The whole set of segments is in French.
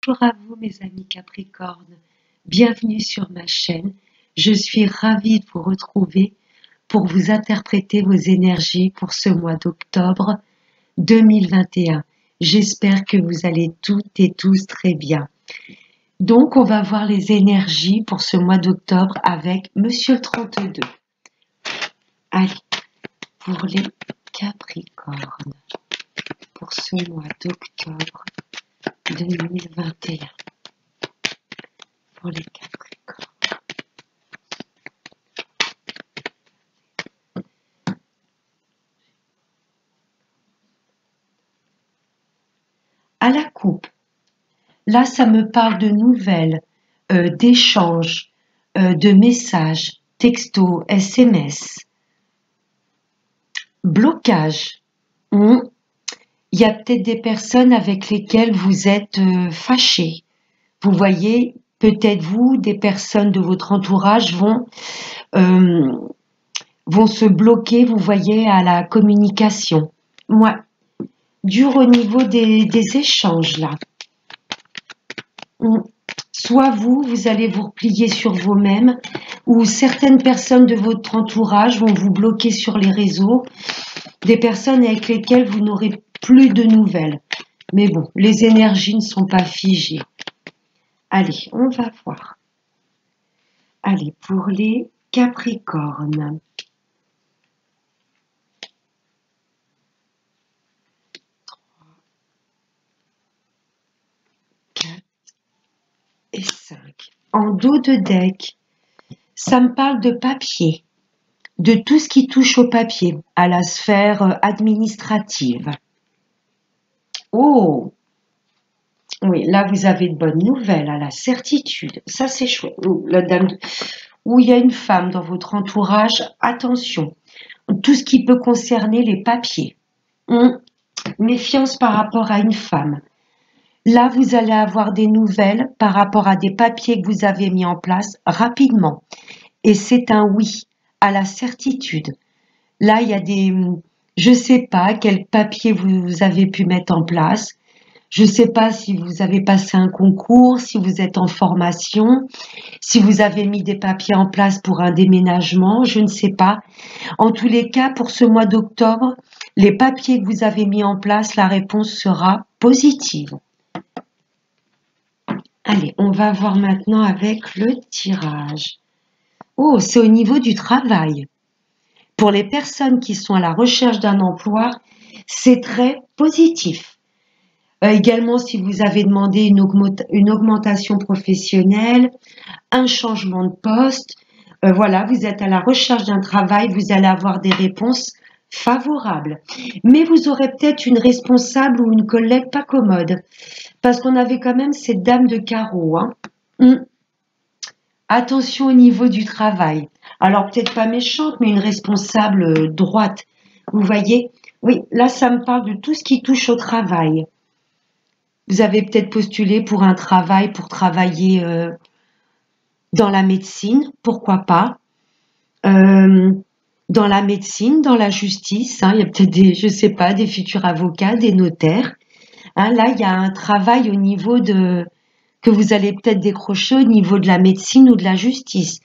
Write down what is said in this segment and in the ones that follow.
Bonjour à vous mes amis Capricornes, bienvenue sur ma chaîne. Je suis ravie de vous retrouver pour vous interpréter vos énergies pour ce mois d'octobre 2021. J'espère que vous allez toutes et tous très bien. Donc on va voir les énergies pour ce mois d'octobre avec Monsieur le 32. Allez, pour les Capricornes, pour ce mois d'octobre 2021. Pour les Capricornes. À la coupe, là ça me parle de nouvelles, d'échanges, de messages, textos, SMS. Blocage. Il y a peut-être des personnes avec lesquelles vous êtes fâchés. Vous voyez, peut-être vous, des personnes de votre entourage vont se bloquer, vous voyez, à la communication. Moi, dur au niveau des échanges, là. Soit vous allez vous replier sur vous-même, ou certaines personnes de votre entourage vont vous bloquer sur les réseaux, des personnes avec lesquelles vous n'aurez plus de nouvelles. Mais bon, les énergies ne sont pas figées. Allez, on va voir. Allez, pour les Capricornes. 3, 4 et 5. En dos de deck, ça me parle de papier, de tout ce qui touche au papier, à la sphère administrative. Oh! Oui, là, vous avez de bonnes nouvelles, à la certitude. Ça, c'est chouette. Oh, la dame où il y a une femme dans votre entourage, attention. Tout ce qui peut concerner les papiers. Méfiance par rapport à une femme. Là, vous allez avoir des nouvelles par rapport à des papiers que vous avez mis en place rapidement. Et c'est un oui, à la certitude. Là, il y a des... Je ne sais pas quel papier vous avez pu mettre en place. Je ne sais pas si vous avez passé un concours, si vous êtes en formation, si vous avez mis des papiers en place pour un déménagement, je ne sais pas. En tous les cas, pour ce mois d'octobre, les papiers que vous avez mis en place, la réponse sera positive. Allez, on va voir maintenant avec le tirage. Oh, c'est au niveau du travail. Pour les personnes qui sont à la recherche d'un emploi, c'est très positif. Également, si vous avez demandé une augmentation professionnelle, un changement de poste, voilà, vous êtes à la recherche d'un travail, vous allez avoir des réponses favorables. Mais vous aurez peut-être une responsable ou une collègue pas commode, parce qu'on avait quand même cette dame de carreau. Attention au niveau du travail. Alors, peut-être pas méchante, mais une responsable droite. Vous voyez? Oui, là, ça me parle de tout ce qui touche au travail. Vous avez peut-être postulé pour un travail, pour travailler dans la médecine, pourquoi pas. Dans la médecine, dans la justice, il y a peut-être des, je sais pas, des futurs avocats, des notaires. Là, il y a un travail au niveau de... que vous allez peut-être décrocher au niveau de la médecine ou de la justice.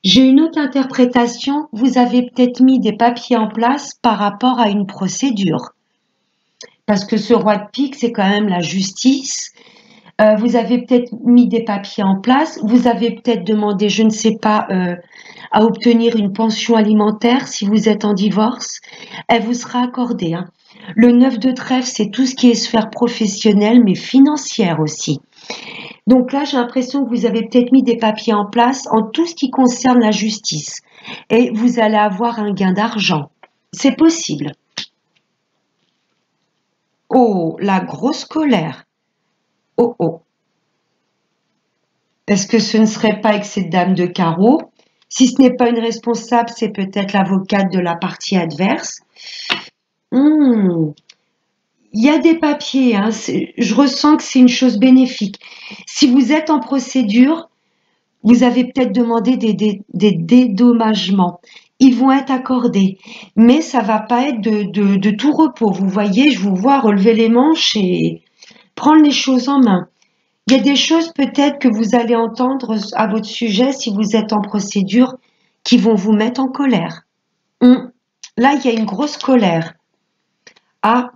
J'ai une autre interprétation, vous avez peut-être mis des papiers en place par rapport à une procédure. Parce que ce roi de pique, c'est quand même la justice. Vous avez peut-être mis des papiers en place, vous avez peut-être demandé, je ne sais pas, à obtenir une pension alimentaire si vous êtes en divorce. Elle vous sera accordée. Le 9 de trèfle, c'est tout ce qui est sphère professionnelle, mais financière aussi. Donc là, j'ai l'impression que vous avez peut-être mis des papiers en place en tout ce qui concerne la justice. Et vous allez avoir un gain d'argent. C'est possible. Oh, la grosse colère. Oh, oh. Est-ce que ce ne serait pas avec cette dame de carreau? Si ce n'est pas une responsable, c'est peut-être l'avocate de la partie adverse. Il y a des papiers, je ressens que c'est une chose bénéfique. Si vous êtes en procédure, vous avez peut-être demandé des dédommagements. Ils vont être accordés, mais ça va pas être de tout repos. Vous voyez, je vous vois relever les manches et prendre les choses en main. Il y a des choses peut-être que vous allez entendre à votre sujet si vous êtes en procédure qui vont vous mettre en colère. Là, il y a une grosse colère. Ah,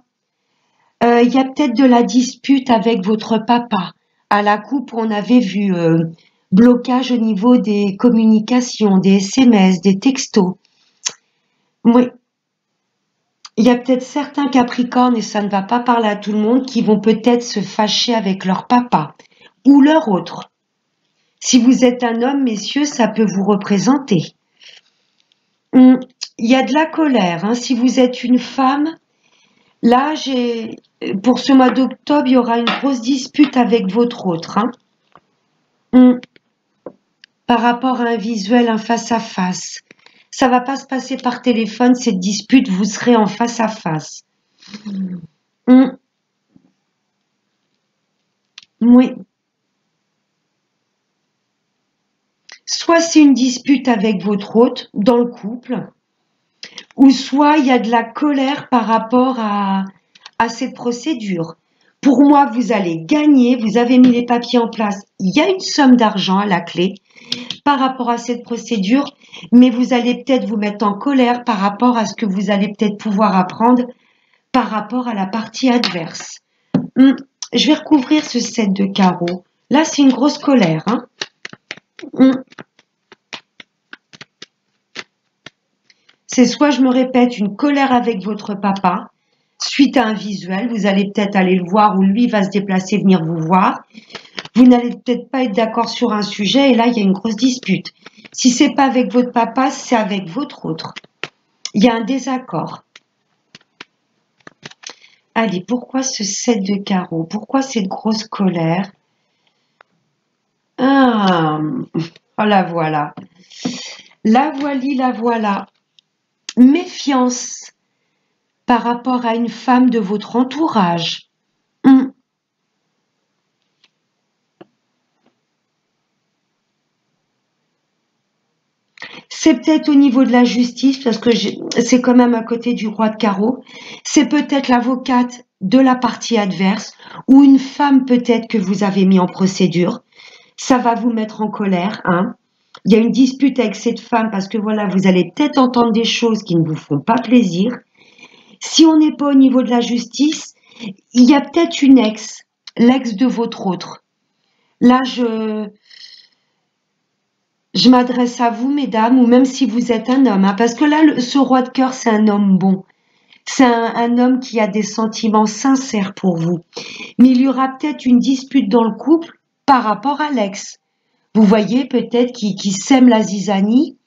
il y a peut-être de la dispute avec votre papa. À la coupe, on avait vu blocage au niveau des communications, des SMS, des textos. Oui, il y a peut-être certains Capricornes, et ça ne va pas parler à tout le monde, qui vont peut-être se fâcher avec leur papa ou leur autre. Si vous êtes un homme, messieurs, ça peut vous représenter. Il y a de la colère. Hein. Si vous êtes une femme, là, pour ce mois d'octobre, il y aura une grosse dispute avec votre autre. Hein. Par rapport à un visuel, un face-à-face. Ça va pas se passer par téléphone, cette dispute, vous serez en face-à-face. Oui. Soit c'est une dispute avec votre hôte dans le couple, ou soit il y a de la colère par rapport à cette procédure. Pour moi, vous allez gagner, vous avez mis les papiers en place, il y a une somme d'argent à la clé par rapport à cette procédure, mais vous allez peut-être vous mettre en colère par rapport à ce que vous allez peut-être pouvoir apprendre par rapport à la partie adverse. Je vais recouvrir ce set de carreaux. Là, c'est une grosse colère. Hein. C'est soit, je me répète, une colère avec votre papa, suite à un visuel, vous allez peut-être aller le voir ou lui va se déplacer, venir vous voir. Vous n'allez peut-être pas être d'accord sur un sujet et là, il y a une grosse dispute. Si c'est pas avec votre papa, c'est avec votre autre. Il y a un désaccord. Allez, pourquoi ce set de carreaux? Pourquoi cette grosse colère? Ah, oh, la voilà. La voilie, la voilà. Méfiance par rapport à une femme de votre entourage. C'est peut-être au niveau de la justice, parce que c'est quand même à côté du roi de carreau. C'est peut-être l'avocate de la partie adverse ou une femme peut-être que vous avez mis en procédure. Ça va vous mettre en colère. Hein. Il y a une dispute avec cette femme parce que voilà, vous allez peut-être entendre des choses qui ne vous font pas plaisir. Si on n'est pas au niveau de la justice, il y a peut-être une l'ex de votre autre. Là, je m'adresse à vous, mesdames, ou même si vous êtes un homme, hein, parce que là, ce roi de cœur, c'est un homme bon. C'est un homme qui a des sentiments sincères pour vous. Mais il y aura peut-être une dispute dans le couple par rapport à l'ex. Vous voyez, peut-être qui sème la zizanie.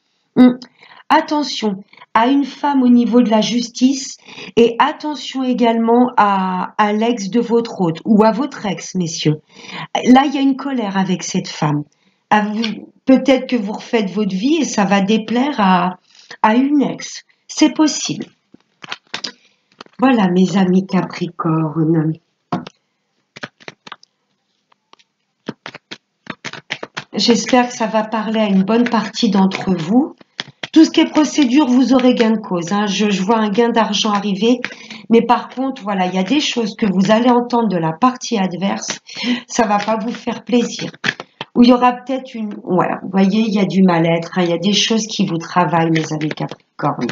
Attention à une femme au niveau de la justice et attention également à l'ex de votre hôte ou à votre ex, messieurs. Là, il y a une colère avec cette femme. Peut-être que vous refaites votre vie et ça va déplaire à une ex. C'est possible. Voilà, mes amis Capricorne. J'espère que ça va parler à une bonne partie d'entre vous. Tout ce qui est procédure, vous aurez gain de cause. Hein. Je vois un gain d'argent arriver. Mais par contre, voilà, il y a des choses que vous allez entendre de la partie adverse. Ça va pas vous faire plaisir. Où il y aura peut-être une... Ouais, vous voyez, il y a du mal-être. Hein. Il y a des choses qui vous travaillent, mes amis Capricorne.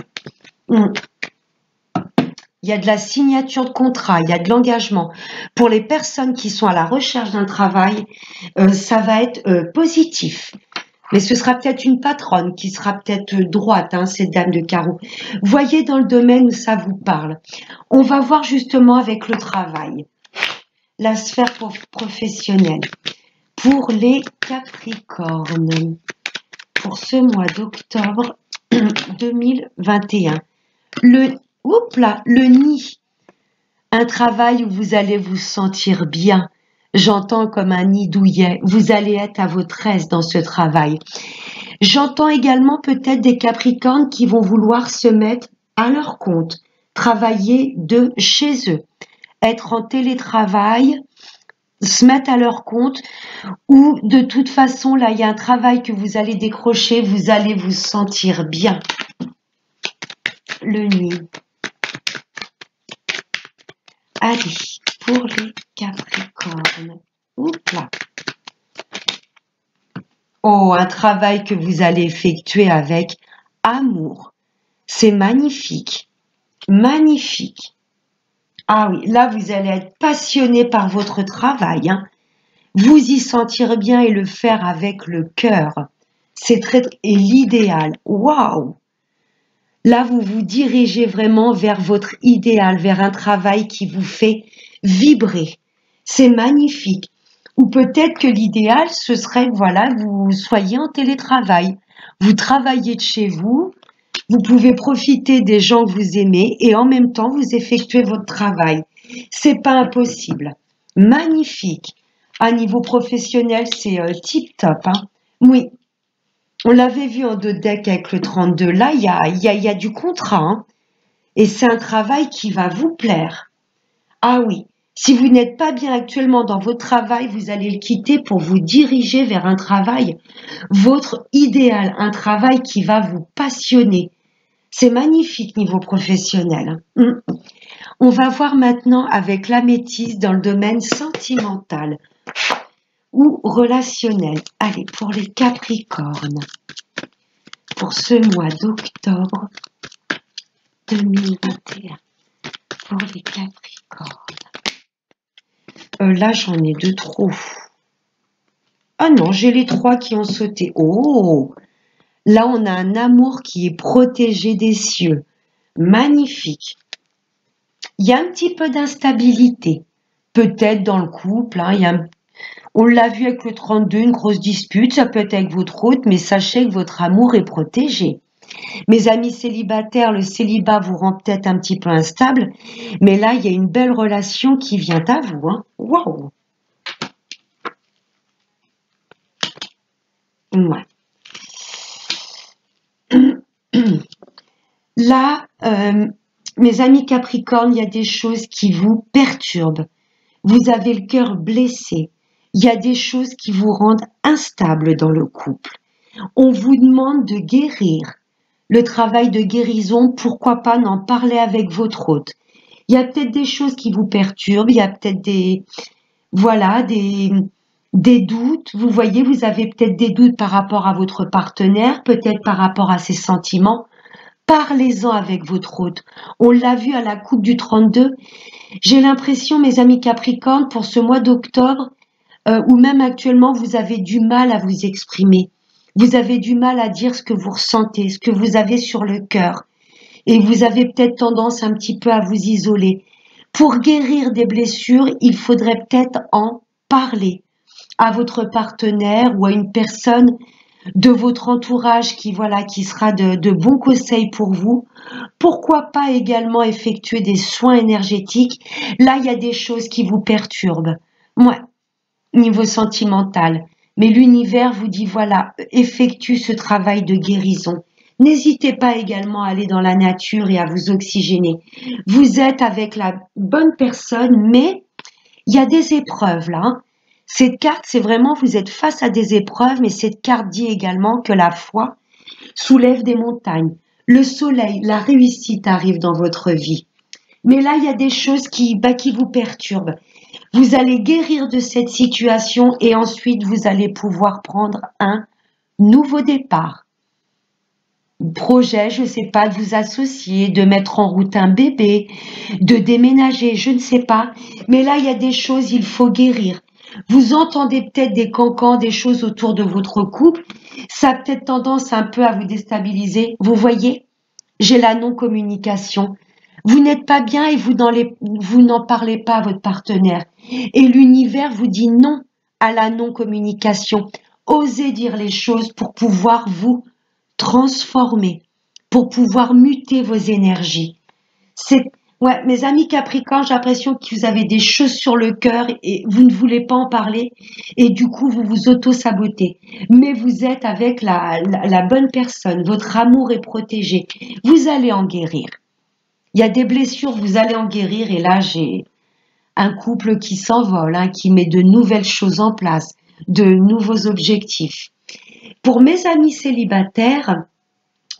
Il y a de la signature de contrat, il y a de l'engagement. Pour les personnes qui sont à la recherche d'un travail, ça va être positif. Mais ce sera peut-être une patronne qui sera peut-être droite, hein, cette dame de carreau. Voyez dans le domaine où ça vous parle. On va voir justement avec le travail, la sphère professionnelle. Pour les Capricornes, pour ce mois d'octobre 2021, le nid, un travail où vous allez vous sentir bien. J'entends comme un nid douillet, vous allez être à votre aise dans ce travail. J'entends également peut-être des Capricornes qui vont vouloir se mettre à leur compte, travailler de chez eux, être en télétravail, se mettre à leur compte, ou de toute façon, là, il y a un travail que vous allez décrocher, vous allez vous sentir bien. Le nid. Allez, pour les Capricornes. Oups là. Oh, un travail que vous allez effectuer avec amour. C'est magnifique, magnifique. Ah oui, là, vous allez être passionné par votre travail, hein. Vous y sentir bien et le faire avec le cœur. C'est très, et l'idéal. Waouh! Là, vous vous dirigez vraiment vers votre idéal, vers un travail qui vous fait vibrer. C'est magnifique. Ou peut-être que l'idéal, ce serait, voilà, que vous soyez en télétravail. Vous travaillez de chez vous, vous pouvez profiter des gens que vous aimez et en même temps, vous effectuez votre travail. C'est pas impossible. Magnifique. À niveau professionnel, c'est tip top, hein. Oui, on l'avait vu en deux decks avec le 32. Là, il y a du contrat, hein. Et c'est un travail qui va vous plaire. Ah oui, si vous n'êtes pas bien actuellement dans votre travail, vous allez le quitter pour vous diriger vers un travail, votre idéal, un travail qui va vous passionner. C'est magnifique niveau professionnel, hein. On va voir maintenant avec l'améthyste dans le domaine sentimental ou relationnel. Allez, pour les Capricornes, pour ce mois d'octobre 2021, pour les Capricornes. Là, j'en ai deux trop. Ah non, j'ai les trois qui ont sauté. Oh, là, on a un amour qui est protégé des cieux. Magnifique. Il y a un petit peu d'instabilité, peut-être dans le couple, hein, on l'a vu avec le 32, une grosse dispute, ça peut être avec votre hôte, mais sachez que votre amour est protégé. Mes amis célibataires, le célibat vous rend peut-être un petit peu instable, mais là, il y a une belle relation qui vient à vous, hein. Waouh! Ouais. Là, mes amis Capricorne, il y a des choses qui vous perturbent. Vous avez le cœur blessé. Il y a des choses qui vous rendent instable dans le couple. On vous demande de guérir. Le travail de guérison, pourquoi pas n'en parler avec votre hôte. Il y a peut-être des choses qui vous perturbent, il y a peut-être voilà, des doutes. Vous voyez, vous avez peut-être des doutes par rapport à votre partenaire, peut-être par rapport à ses sentiments. Parlez-en avec votre hôte. On l'a vu à la coupe du 32. J'ai l'impression, mes amis Capricorne, pour ce mois d'octobre, ou même actuellement, vous avez du mal à vous exprimer. Vous avez du mal à dire ce que vous ressentez, ce que vous avez sur le cœur. Et vous avez peut-être tendance un petit peu à vous isoler. Pour guérir des blessures, il faudrait peut-être en parler à votre partenaire ou à une personne de votre entourage qui, voilà, qui sera de bons conseils pour vous. Pourquoi pas également effectuer des soins énergétiques? Là, il y a des choses qui vous perturbent. Ouais, niveau sentimental. Mais l'univers vous dit, voilà, effectue ce travail de guérison. N'hésitez pas également à aller dans la nature et à vous oxygéner. Vous êtes avec la bonne personne, mais il y a des épreuves là, hein. Cette carte, c'est vraiment, vous êtes face à des épreuves, mais cette carte dit également que la foi soulève des montagnes. Le soleil, la réussite arrive dans votre vie. Mais là, il y a des choses qui vous perturbent. Vous allez guérir de cette situation et ensuite vous allez pouvoir prendre un nouveau départ. Projet, je ne sais pas, de vous associer, de mettre en route un bébé, de déménager, je ne sais pas. Mais là, il y a des choses, il faut guérir. Vous entendez peut-être des cancans, des choses autour de votre couple. Ça a peut-être tendance un peu à vous déstabiliser. Vous voyez, j'ai la non-communication. Vous n'êtes pas bien et vous n'en parlez pas à votre partenaire. Et l'univers vous dit non à la non-communication. Osez dire les choses pour pouvoir vous transformer, pour pouvoir muter vos énergies. Ouais, mes amis Capricorne, j'ai l'impression que vous avez des choses sur le cœur et vous ne voulez pas en parler et du coup vous vous auto-sabotez. Mais vous êtes avec la bonne personne, votre amour est protégé. Vous allez en guérir. Il y a des blessures, vous allez en guérir et là j'ai un couple qui s'envole, hein, qui met de nouvelles choses en place, de nouveaux objectifs. Pour mes amis célibataires,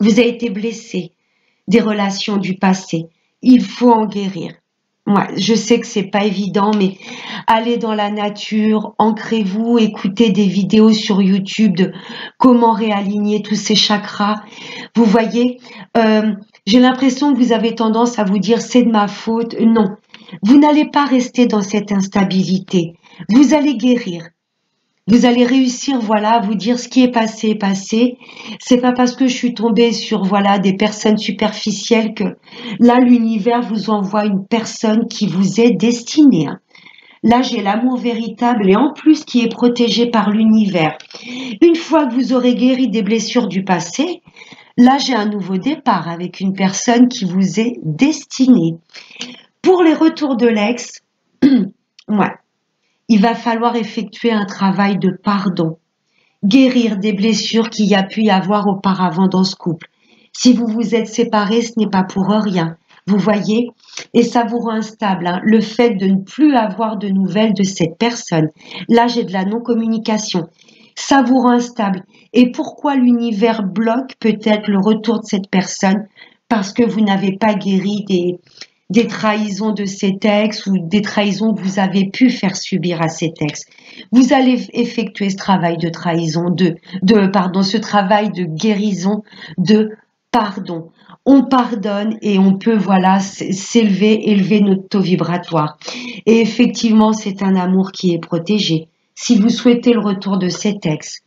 vous avez été blessés, des relations du passé. Il faut en guérir. Ouais, je sais que c'est pas évident, mais allez dans la nature, ancrez-vous, écoutez des vidéos sur YouTube de comment réaligner tous ces chakras. Vous voyez, j'ai l'impression que vous avez tendance à vous dire c'est de ma faute. Non, vous n'allez pas rester dans cette instabilité. Vous allez guérir. Vous allez réussir, voilà, à vous dire ce qui est passé est passé. C'est pas parce que je suis tombée sur, voilà, des personnes superficielles que là, l'univers vous envoie une personne qui vous est destinée, hein. Là, j'ai l'amour véritable et en plus qui est protégé par l'univers. Une fois que vous aurez guéri des blessures du passé, là, j'ai un nouveau départ avec une personne qui vous est destinée. Pour les retours de l'ex, ouais, il va falloir effectuer un travail de pardon, guérir des blessures qu'il y a pu y avoir auparavant dans ce couple. Si vous vous êtes séparés, ce n'est pas pour rien. Vous voyez, et ça vous rend instable, hein, le fait de ne plus avoir de nouvelles de cette personne. Là, j'ai de la non-communication. Ça vous rend instable. Et pourquoi l'univers bloque peut-être le retour de cette personne? Parce que vous n'avez pas guéri des trahisons de cet ex ou des trahisons que vous avez pu faire subir à cet ex. Vous allez effectuer ce travail de trahison, pardon, ce travail de guérison, de pardon. On pardonne et on peut, voilà, s'élever, élever notre taux vibratoire. Et effectivement, c'est un amour qui est protégé. Si vous souhaitez le retour de cet ex.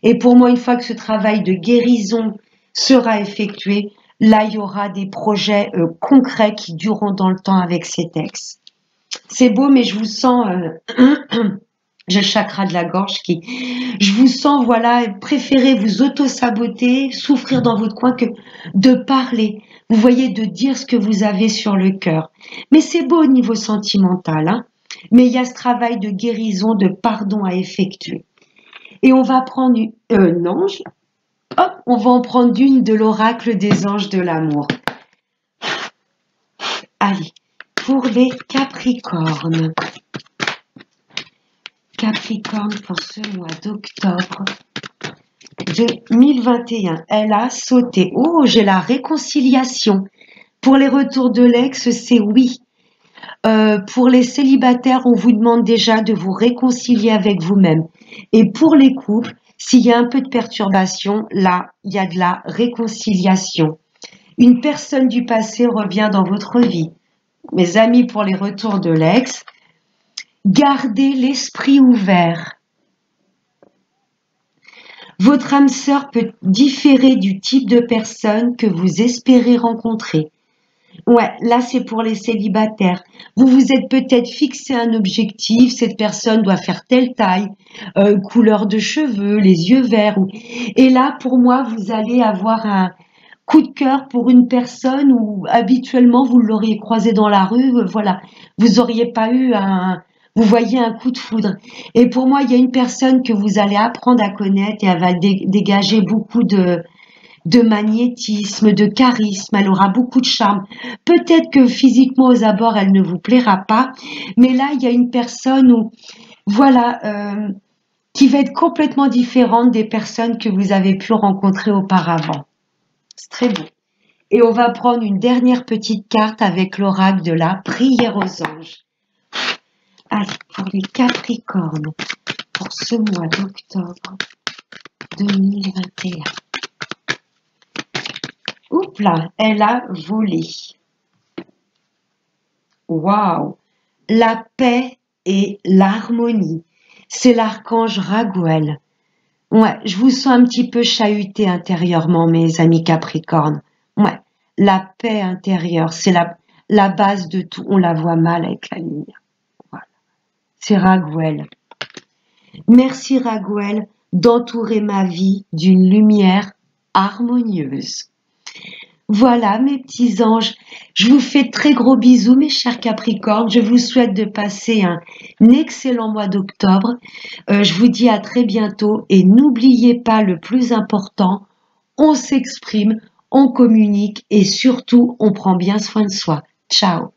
Et pour moi, une fois que ce travail de guérison sera effectué, là, il y aura des projets concrets qui dureront dans le temps avec cet ex. C'est beau, mais je vous sens, j'ai le chakra de la gorge qui, je vous sens, voilà, préférez vous auto-saboter, souffrir dans votre coin que de parler. Vous voyez, de dire ce que vous avez sur le cœur. Mais c'est beau au niveau sentimental, hein. Mais il y a ce travail de guérison, de pardon à effectuer. Et on va prendre un ange. Hop, on va en prendre une de l'oracle des anges de l'amour. Allez, pour les Capricornes. Capricorne pour ce mois d'octobre 2021. Elle a sauté. Oh, j'ai la réconciliation. Pour les retours de l'ex, c'est oui. Pour les célibataires, on vous demande déjà de vous réconcilier avec vous-même. Et pour les couples, s'il y a un peu de perturbation, là, il y a de la réconciliation. Une personne du passé revient dans votre vie. Mes amis, pour les retours de l'ex, gardez l'esprit ouvert. Votre âme sœur peut différer du type de personne que vous espérez rencontrer. Ouais, là c'est pour les célibataires. Vous vous êtes peut-être fixé un objectif, cette personne doit faire telle taille, couleur de cheveux, les yeux verts. Et là, pour moi, vous allez avoir un coup de cœur pour une personne où habituellement vous l'auriez croisé dans la rue, voilà, vous auriez pas eu vous voyez un coup de foudre. Et pour moi, il y a une personne que vous allez apprendre à connaître et elle va dégager beaucoup de magnétisme, de charisme, elle aura beaucoup de charme. Peut-être que physiquement aux abords, elle ne vous plaira pas, mais là, il y a une personne où, voilà, qui va être complètement différente des personnes que vous avez pu rencontrer auparavant. C'est très beau. Et on va prendre une dernière petite carte avec l'oracle de la prière aux anges. Allez, pour les Capricornes, pour ce mois d'octobre 2021. Oups là, elle a volé. Waouh! La paix et l'harmonie. C'est l'archange Raguel. Ouais, je vous sens un petit peu chahuté intérieurement, mes amis Capricornes. Ouais, la paix intérieure, c'est la base de tout. On la voit mal avec la lumière. Voilà. C'est Raguel. Merci Raguel d'entourer ma vie d'une lumière harmonieuse. Voilà mes petits anges, je vous fais de très gros bisous mes chers Capricornes, je vous souhaite de passer un excellent mois d'octobre, je vous dis à très bientôt et n'oubliez pas le plus important, on s'exprime, on communique et surtout on prend bien soin de soi. Ciao.